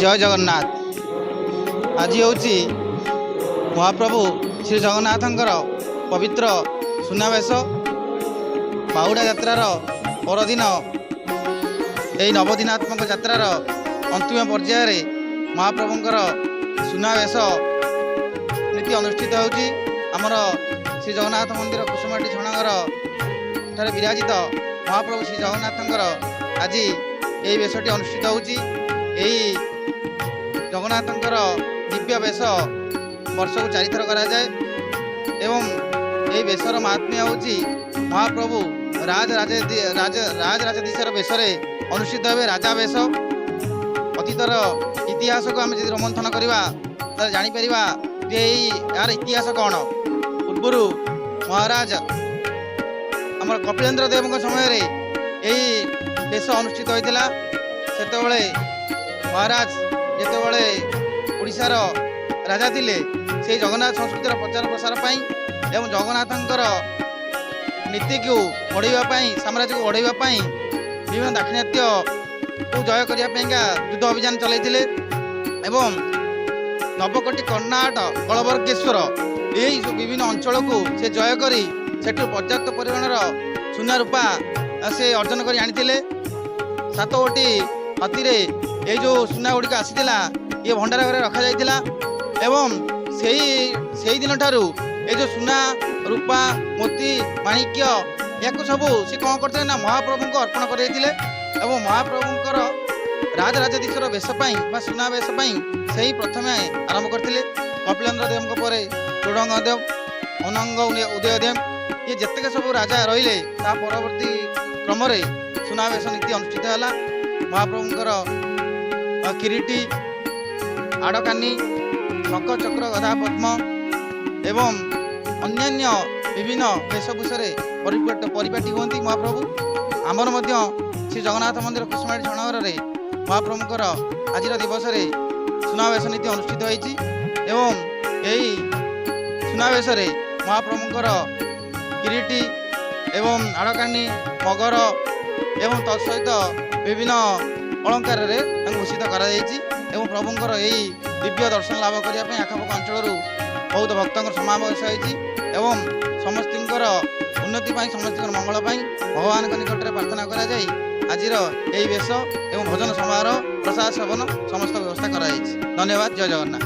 जय जगन्नाथ। आज हूँ महाप्रभु श्री जगन्नाथंकर पवित्र सुनावेश बाहुड़ा यात्रार परदिन यही नवदिनात्मक यात्रार अंतिम पर्यायर महाप्रभुंकर सुनावेश नीति अनुष्ठित होउची। आमर श्री जगन्नाथ मंदिर कुसुमाटी छणगर ठारे विराजित महाप्रभु श्री जगन्नाथंकर आज यही वेशटी अनुष्ठित होउची। यही जगन्नाथंकर दिव्य वेश वर्ष को 4 थर करा जाए एवं यही वेशर महात्म्य होउची महाप्रभु राजराजाधीशर वेशरे अनुष्ठित हे राजा वेश। अतीतर इतिहास को आम यदि रोमंथन करवा जापर यार इतिहास कौन। पूर्वर महाराज आम कपिलेन्द्र देव समय यही वेश अनुष्ठित होता। सेतबले महाराज जितेबले ओडिशार राजा थिले से जगन्नाथ संस्कृतिर प्रचार प्रसार पाई एवं जगन्नाथंकर नीति को बढ़ाई साम्राज्य को बढ़ाई विभिन्न दाक्षिणात्य को जय करने युद्ध अभियान चलते एवं नवकोटी कर्णाट कलवर्गेश्वर यही विभिन्न अंचल को से जय करी सेठू पर्याप्त परिमाणर सुना रूपा से अर्जन कर आनी 7 गोटी हाथी ये जो सुना गुड़िक आसीला ये भंडार घर रखा जाइथिला एवं से दिन ठारू ये जो सुना रूपा मोती माणिक्य या सब सी कौन करते ना महाप्रभु को अर्पण कर महाप्रभुंकर राजराजाधीशर वेशपाई सुना वेशपाई से ही प्रथम आरंभ करते। कपिलेन्द्र देव पर चोड़ंग देव अनंग उदयदेव ये जितक सब राजा रहिले ता परवर्ती क्रम सुनावेश नीति अनुष्ठित है। महाप्रभुंकर किरीटी आड़कानी शंख चक्र गदा पद्म एवं अन्यान्य विभिन्न वेशभूषा परिपाटी होती महाप्रभु। आमर श्री जगन्नाथ मंदिर कुसुमाटी छणगर महाप्रभुंकर आज दिवस सुनावेश नीति अनुष्ठित होती एवं यही सुनावेश महाप्रभुंकर किरीटी एवं आड़कानी मगर एवं तत्सहित विभिन्न अलंकार भूषित कर प्रभुंकर यही दिव्य दर्शन लाभ करने आखपाख अंचल बहुत भक्तों समावेश एवं समस्तर उन्नति समस्त मंगल भगवान निकट में प्रार्थना कर आज यही वेश एवं भजन समारोह प्रसाद सेवन समस्त व्यवस्था कर। धन्यवाद। जय जगन्नाथ।